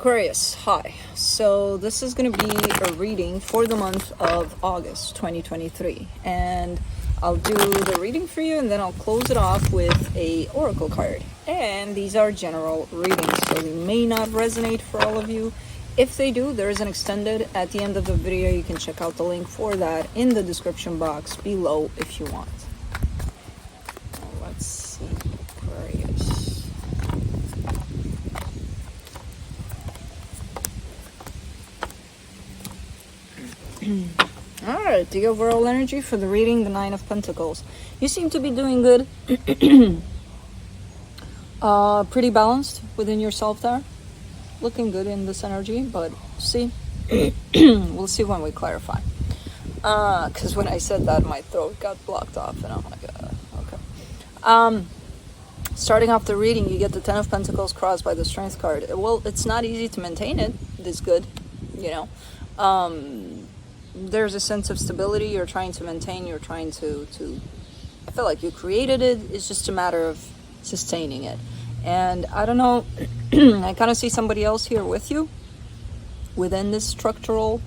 Aquarius, hi. So this is going to be a reading for the month of August 2023, and I'll do the reading for you and then I'll close it off with a oracle card. And these are general readings, so they may not resonate for all of you. If they do, there is an extended at the end of the video. You can check out the link for that in the description box below if you want. Let's see, Aquarius. Alright, the overall energy for the reading, the Nine of Pentacles. You seem to be doing good. Pretty balanced within yourself there. Looking good in this energy, but see, we'll see when we clarify. Because when I said that, my throat got blocked off, and I'm like, okay. Starting off the reading, you get the Ten of Pentacles crossed by the Strength card. Well, it's not easy to maintain it. This good, you know. There's a sense of stability you're trying to maintain. You're trying to I feel like you created it. It's just a matter of sustaining it. And I don't know, I kind of see somebody else here with you within this structural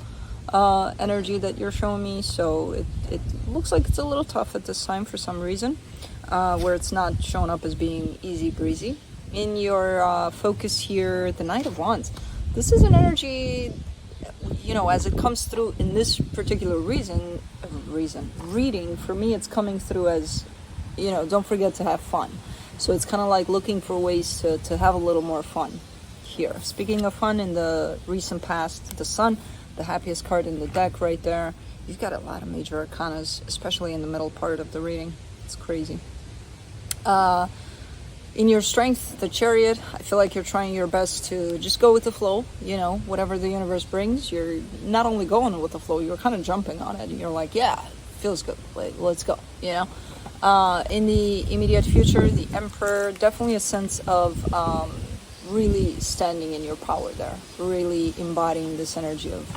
energy that you're showing me. So it looks like it's a little tough at this time for some reason, where it's not showing up as being easy breezy. In your focus here, the Knight of Wands. This is an energy, you know, as it comes through in this particular reading, for me, it's coming through as, you know, don't forget to have fun. So it's kind of like looking for ways to have a little more fun here. Speaking of fun, in the recent past, the Sun, the happiest card in the deck right there. You've got a lot of major arcanas, especially in the middle part of the reading. It's crazy. In your Strength, the Chariot, I feel like you're trying your best to just go with the flow, you know, whatever the universe brings. You're not only going with the flow, you're kind of jumping on it. And you're like, yeah, feels good. Let's go, you know. In the immediate future, the Emperor, definitely a sense of really standing in your power there, really embodying this energy of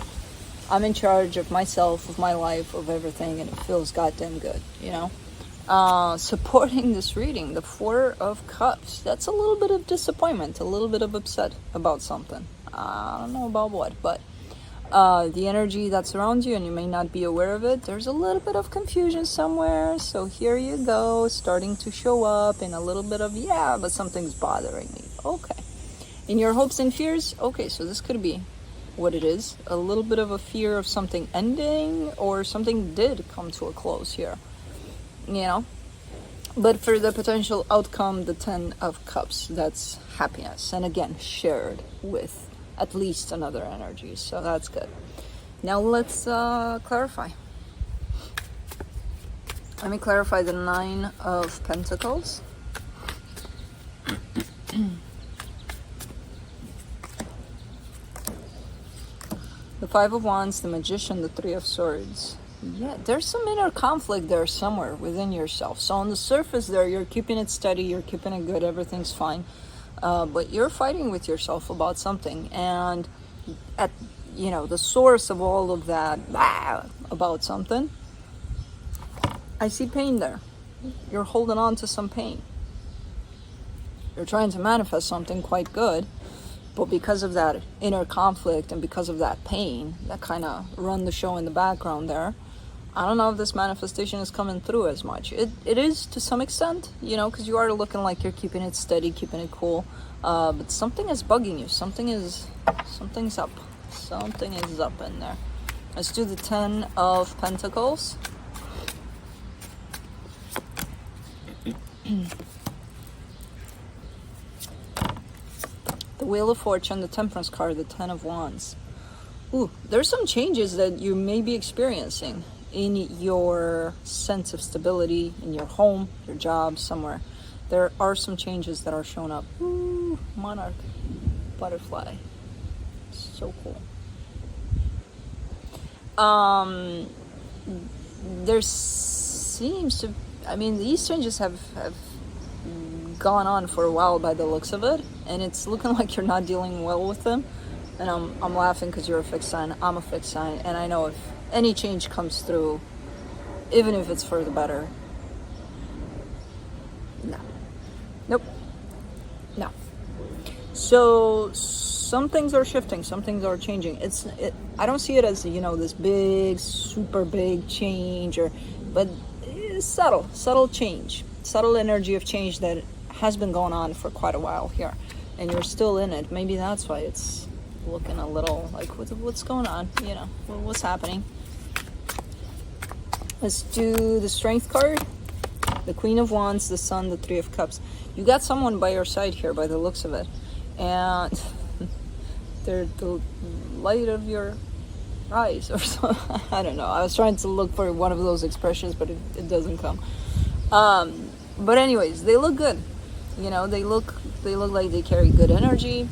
I'm in charge of myself, of my life, of everything, and it feels goddamn good, you know. Supporting this reading, the Four of Cups. That's a little bit of disappointment, a little bit of upset about something. I don't know about what, but the energy that's around you, and you may not be aware of it, there's a little bit of confusion somewhere. So here you go, starting to show up in a little bit of, yeah, but something's bothering me. Okay. In your hopes and fears, okay, so this could be what it is. A little bit of a fear of something ending, or something did come to a close here, you know. But for the potential outcome, the Ten of Cups, that's happiness, and again, shared with at least another energy, so that's good. Now let's clarify. Let me clarify the Nine of Pentacles. The Five of Wands, the Magician, the Three of Swords. Yeah, there's some inner conflict there somewhere within yourself. So on the surface there, you're keeping it steady, you're keeping it good, everything's fine. But you're fighting with yourself about something. And at, you know, the source of all of that, about something, I see pain there. You're holding on to some pain. You're trying to manifest something quite good. But because of that inner conflict and because of that pain that kind of run the show in the background there, I don't know if this manifestation is coming through as much. It is to some extent, you know, because you are looking like you're keeping it steady, keeping it cool. But something is bugging you. Something's up. Something is up in there. Let's do the Ten of Pentacles. The Wheel of Fortune, the Temperance card, the Ten of Wands. Ooh, there's some changes that you may be experiencing in your sense of stability, in your home, your job, somewhere. There are some changes that are showing up. Ooh, Monarch, Butterfly. So cool. There seems to, I mean, these changes have gone on for a while by the looks of it, and it's looking like you're not dealing well with them. And I'm laughing because you're a fixed sign, I'm a fixed sign, and I know if any change comes through, even if it's for the better, no, nope, no. So some things are shifting, some things are changing. I don't see it as, you know, this big, super big change, but it's subtle change, subtle energy of change that has been going on for quite a while here, and you're still in it. Maybe that's why it's looking a little like, what's going on, you know, what's happening. Let's do the Strength card, the Queen of Wands, the Sun, the Three of Cups. You got someone by your side here by the looks of it, and they're the light of your eyes or something. I don't know. I was trying to look for one of those expressions, but it doesn't come. But anyways, they look good. You know, they look like they carry good energy,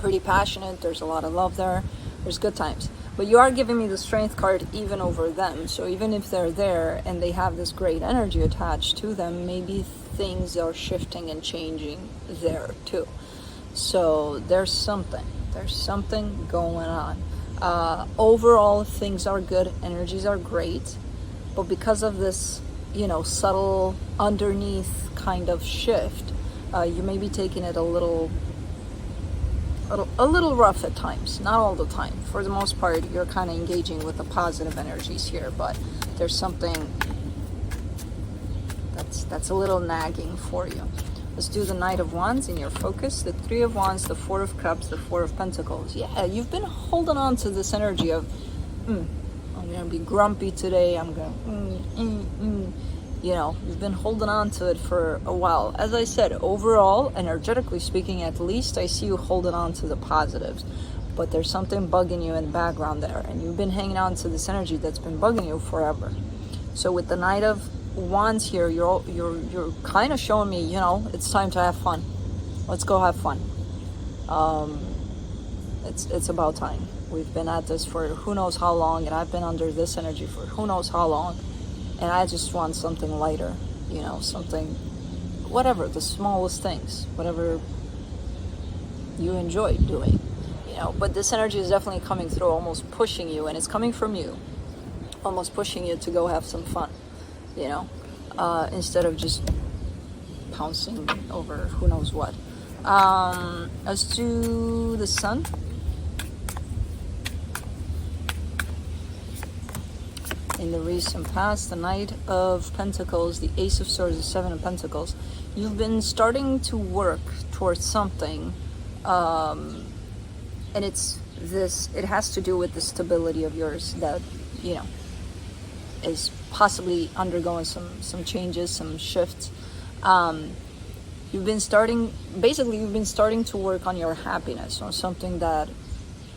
pretty passionate. There's a lot of love there. There's good times. But you are giving me the Strength card even over them. So even if they're there and they have this great energy attached to them, maybe things are shifting and changing there too. So there's something going on. Overall, things are good, energies are great, but because of this, you know, subtle underneath kind of shift, you may be taking it a little rough at times. Not all the time. For the most part, you're kind of engaging with the positive energies here, but there's something that's a little nagging for you. Let's do the Knight of Wands in your focus, the Three of Wands, the Four of Cups, the Four of Pentacles. Yeah, you've been holding on to this energy of, I'm gonna be grumpy today, I'm gonna, you know, you've been holding on to it for a while. As I said, overall, energetically speaking, at least, I see you holding on to the positives. But there's something bugging you in the background there, and you've been hanging on to this energy that's been bugging you forever. So with the Knight of Wands here, you're kind of showing me, you know, it's time to have fun. Let's go have fun. It's about time. We've been at this for who knows how long, and I've been under this energy for who knows how long, and I just want something lighter, you know, something, whatever, the smallest things, whatever you enjoy doing, you know. But this energy is definitely coming through, almost pushing you, and it's coming from you, almost pushing you to go have some fun, you know, instead of just pouncing over who knows what. Let's do the Sun. In the recent past, the Knight of Pentacles, the Ace of Swords, the Seven of Pentacles. You've been starting to work towards something, and it has to do with the stability of yours that, you know, is possibly undergoing some changes, some shifts. You've been starting to work on your happiness, on something that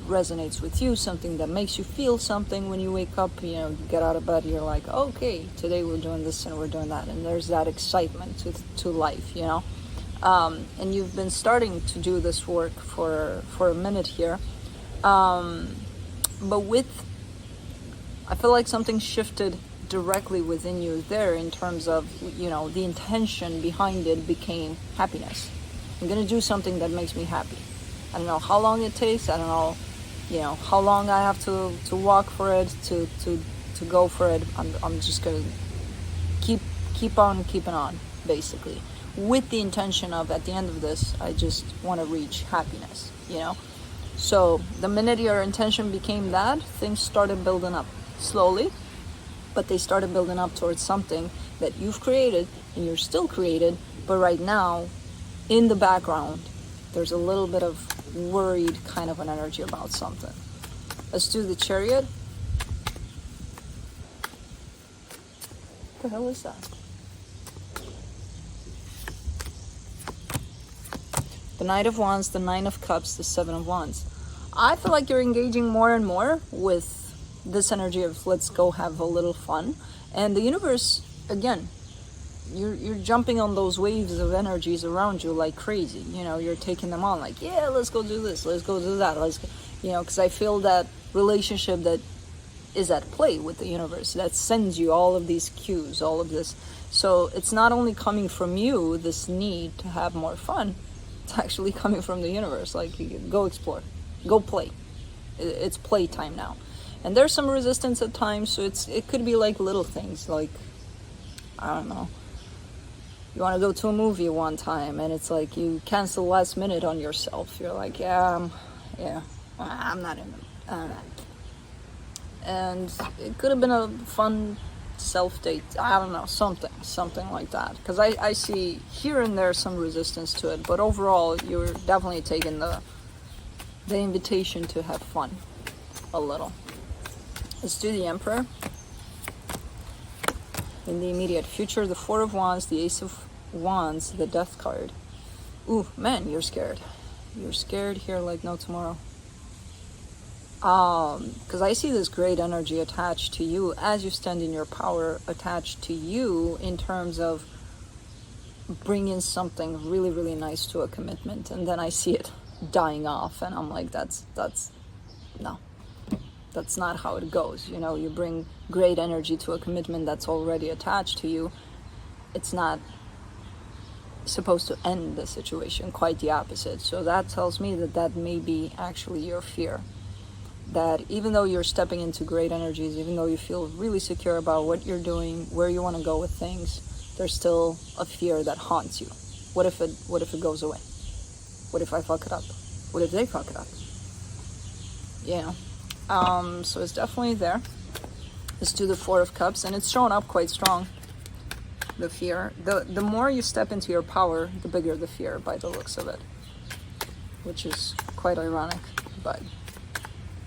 resonates with you, something that makes you feel something when you wake up, you know, you get out of bed, you're like, okay, today we're doing this and we're doing that, and there's that excitement to life, you know. And you've been starting to do this work for a minute here, but I feel like something shifted directly within you there in terms of, you know, the intention behind it became happiness. I'm gonna do something that makes me happy. I don't know how long it takes, I don't know, you know, how long I have to walk for it, to go for it. I'm just gonna keep on keeping on, basically, with the intention of, at the end of this, I just want to reach happiness, you know. So the minute your intention became that, things started building up slowly, but they started building up towards something that you've created and you're still created, but right now in the background there's a little bit of worried kind of an energy about something. Let's do the Chariot. What the hell is that? The Knight of Wands, the Nine of Cups, the Seven of Wands. I feel like you're engaging more and more with this energy of let's go have a little fun. And the universe, again, you're jumping on those waves of energies around you like crazy. You know, you're taking them on like, yeah, let's go do this, let's go do that, let's go, you know, because I feel that relationship that is at play with the universe that sends you all of these cues, all of this. So it's not only coming from you, this need to have more fun, it's actually coming from the universe. Like, go explore, go play. It's playtime now. And there's some resistance at times, so it could be like little things, like, I don't know, You want to go to a movie one time, and it's like you cancel last minute on yourself. You're like, I'm not in it. And it could have been a fun self-date. I don't know, something like that. Because I see here and there some resistance to it, but overall, you're definitely taking the invitation to have fun a little. Let's do the Emperor. In the immediate future, the Four of Wands, the Ace of Wands, the Death card. Ooh, man, you're scared. You're scared here like no tomorrow. Because I see this great energy attached to you as you stand in your power, attached to you in terms of bringing something really, really nice to a commitment. And then I see it dying off, and I'm like, no. That's not how it goes. You know, you bring great energy to a commitment that's already attached to you. It's not supposed to end the situation, quite the opposite. So that tells me that may be actually your fear. That even though you're stepping into great energies, even though you feel really secure about what you're doing, where you want to go with things, there's still a fear that haunts you. What if it goes away? What if I fuck it up? What if they fuck it up? You know? So it's definitely there. Let's do the Four of Cups, and it's showing up quite strong. The fear. The more you step into your power, the bigger the fear by the looks of it. Which is quite ironic, but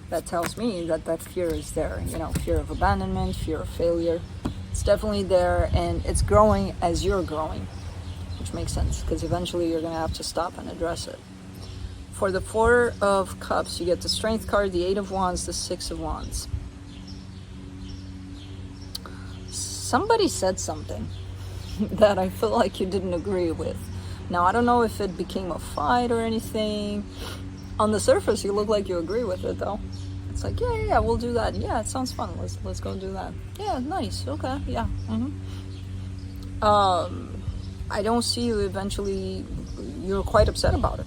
that tells me that fear is there. You know, fear of abandonment, fear of failure. It's definitely there, and it's growing as you're growing, which makes sense, because eventually you're going to have to stop and address it. For the Four of Cups, you get the Strength card, the Eight of Wands, the Six of Wands. Somebody said something that I feel like you didn't agree with. Now, I don't know if it became a fight or anything. On the surface, you look like you agree with it, though. It's like, yeah, we'll do that. Yeah, it sounds fun. Let's go do that. Yeah, nice. Okay, yeah. I don't see you eventually. You're quite upset about it.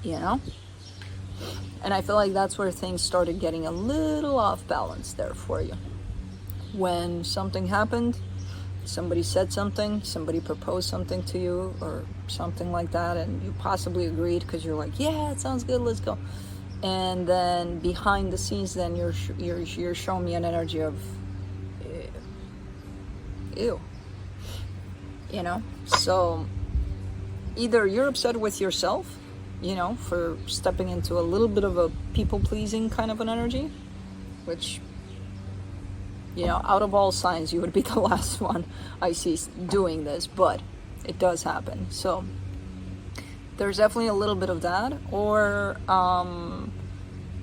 You know? And I feel like that's where things started getting a little off balance there for you. When something happened, somebody said something, somebody proposed something to you or something like that, and you possibly agreed because you're like, yeah, it sounds good, let's go. And then behind the scenes, then you're showing me an energy of ew. You know? So either you're upset with yourself, you know, for stepping into a little bit of a people-pleasing kind of an energy, which, you know, out of all signs, you would be the last one I see doing this, but it does happen. So there's definitely a little bit of that, or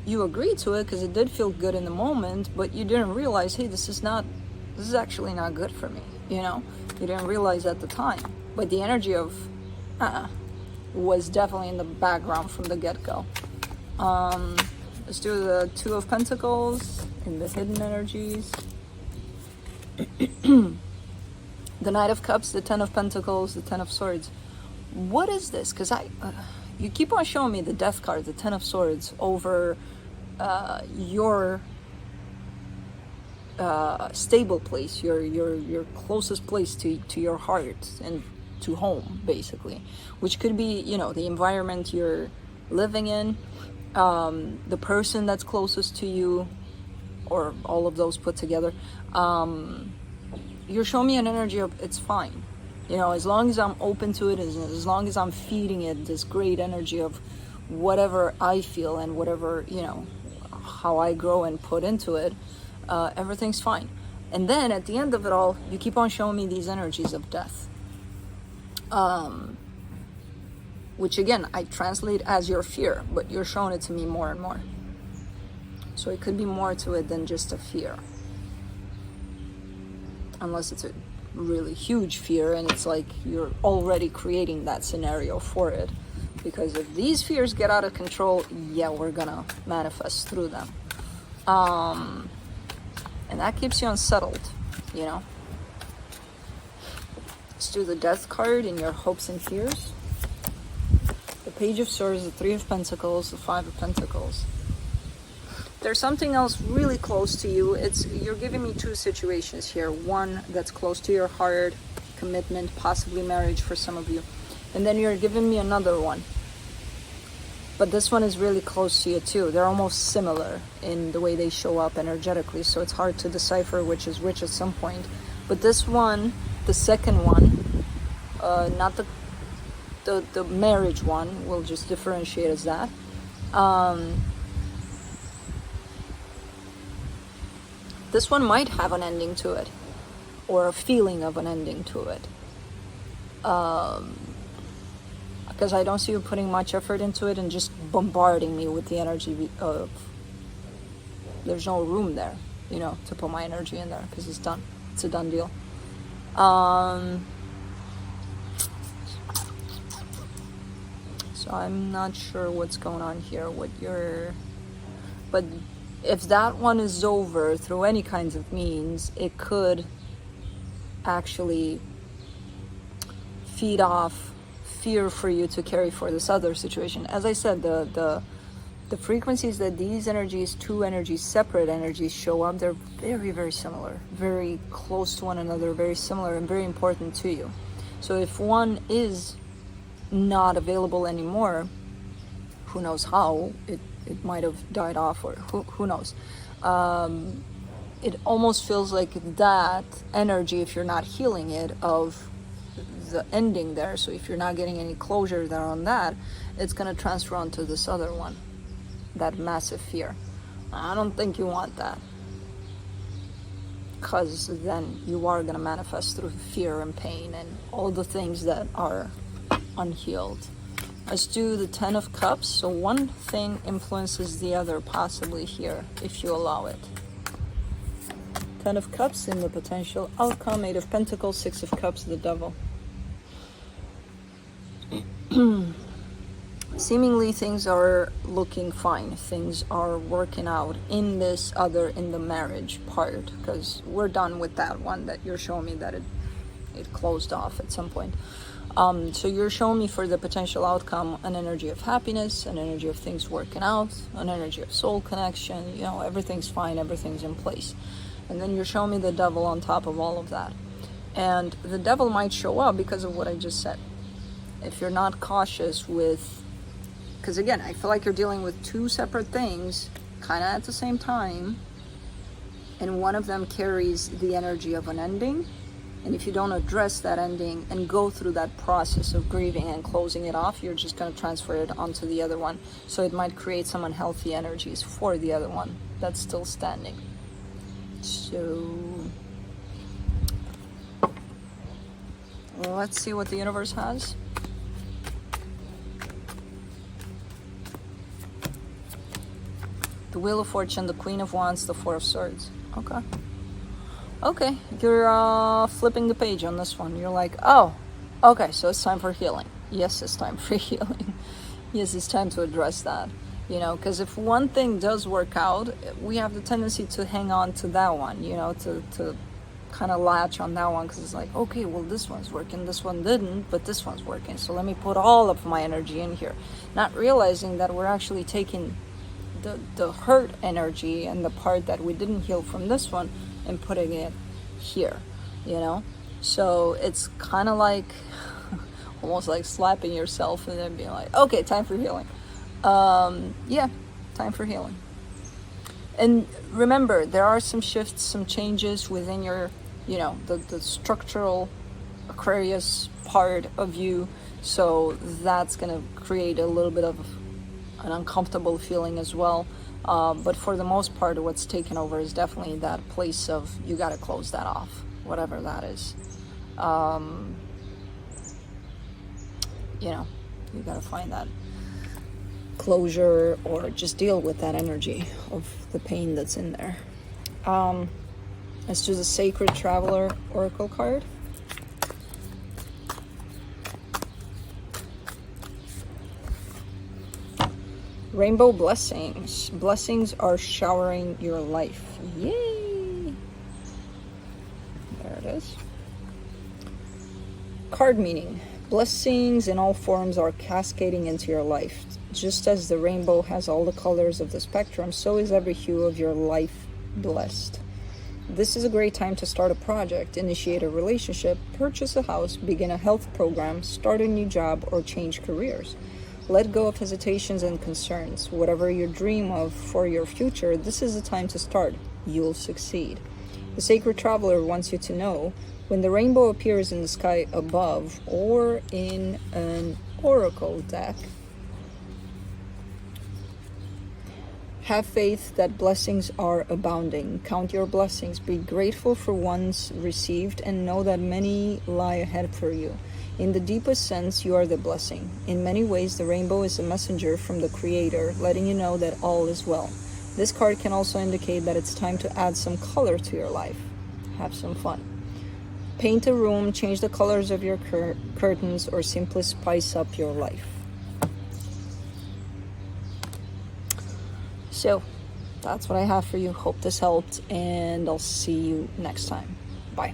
you agreed to it because it did feel good in the moment, but you didn't realize, hey, this is actually not good for me, you know? You didn't realize at the time, but the energy of was definitely in the background from the get-go. Let's do the Two of Pentacles in the hidden energies. The Knight of Cups, the Ten of Pentacles, the Ten of Swords. What is this? Because you keep on showing me the Death card, the Ten of Swords, over your stable place, your closest place to your heart and to home, basically, which could be, you know, the environment you're living in, the person that's closest to you, or all of those put together. You're showing me an energy of it's fine, you know, as long as I'm open to it, as long as I'm feeding it this great energy of whatever I feel and whatever, you know, how I grow and put into it, everything's fine. And then at the end of it all, you keep on showing me these energies of death, which again I translate as your fear, but you're showing it to me more and more. So it could be more to it than just a fear, unless it's a really huge fear and it's like you're already creating that scenario for it. Because if these fears get out of control, yeah, we're gonna manifest through them. And that keeps you unsettled, you know. Let's do the Death card in your hopes and fears. The Page of Swords, the Three of Pentacles, the Five of Pentacles. there's something else really close to you. You're giving me two situations here. One that's close to your heart, commitment, possibly marriage for some of you. And then you're giving me another one. But this one is really close to you too. They're almost similar in the way they show up energetically, so it's hard to decipher which is which at some point. But this one, the second one, not the marriage one, we'll just differentiate as that. This one might have an ending to it, or a feeling of an ending to it. Because I don't see you putting much effort into it and just bombarding me with the energy of, there's no room there, you know, to put my energy in there, because it's done. It's a done deal. So I'm not sure what's going on here, but if that one is over through any kinds of means, it could actually feed off fear for you to carry for this other situation. As I said, the frequencies that these energies, two energies, separate energies show up, they're very, very similar, very close to one another, very similar and very important to you. So if one is not available anymore, who knows how, it might have died off, or who knows. It almost feels like that energy, if you're not healing it, of the ending there, so if you're not getting any closure there on that, it's going to transfer onto this other one, that massive fear. I don't think you want that, because then you are going to manifest through fear and pain and all the things that are unhealed. Let's do the 10 of Cups. So one thing influences the other possibly here, if you allow it. 10 of Cups in the potential outcome, 8 of Pentacles, 6 of Cups, the Devil. Seemingly things are looking fine. Things are working out in this other, in the marriage part, because we're done with that one that you're showing me that it closed off at some point. So you're showing me for the potential outcome an energy of happiness, an energy of things working out, an energy of soul connection, you know, everything's fine, everything's in place. And then you're showing me the Devil on top of all of that. And the Devil might show up because of what I just said. If you're not cautious with, because again, I feel like you're dealing with two separate things kind of at the same time, and one of them carries the energy of an ending. And if you don't address that ending and go through that process of grieving and closing it off, you're just going to transfer it onto the other one. So it might create some unhealthy energies for the other one that's still standing. So let's see what the universe has. The Wheel of Fortune, the Queen of Wands, the Four of Swords. Okay. Okay, you're flipping the page on this one. You're like, oh, okay, so it's time for healing. Yes, it's time for healing. Yes, it's time to address that. You know, because if one thing does work out, we have the tendency to hang on to that one, you know, to kind of latch on that one, because it's like, okay, well, this one's working, this one didn't, but this one's working, so let me put all of my energy in here. Not realizing that we're actually taking the hurt energy and the part that we didn't heal from this one and putting it here, you know. So it's kind of like almost like slapping yourself and then being like, okay, time for healing. Yeah, time for healing. And remember, there are some shifts, some changes within your, you know, the structural Aquarius part of you, so that's gonna create a little bit of an uncomfortable feeling as well. But for the most part, what's taken over is definitely that place of, you got to close that off, whatever that is. You know, you got to find that closure, or just deal with that energy of the pain that's in there. Let's do the Sacred Traveler Oracle card. Rainbow blessings. Blessings are showering your life. Yay! There it is. Card meaning. Blessings in all forms are cascading into your life. Just as the rainbow has all the colors of the spectrum, so is every hue of your life blessed. This is a great time to start a project, initiate a relationship, purchase a house, begin a health program, start a new job, or change careers. Let go of hesitations and concerns. Whatever you dream of for your future, this is the time to start. You'll succeed. The Sacred Traveler wants you to know, when the rainbow appears in the sky above or in an oracle deck, have faith that blessings are abounding. Count your blessings. Be grateful for ones received and know that many lie ahead for you. In the deepest sense, you are the blessing. In many ways, the rainbow is a messenger from the Creator, letting you know that all is well. This card can also indicate that it's time to add some color to your life. Have some fun. Paint a room, change the colors of your curtains, or simply spice up your life. So, that's what I have for you. Hope this helped, and I'll see you next time. Bye.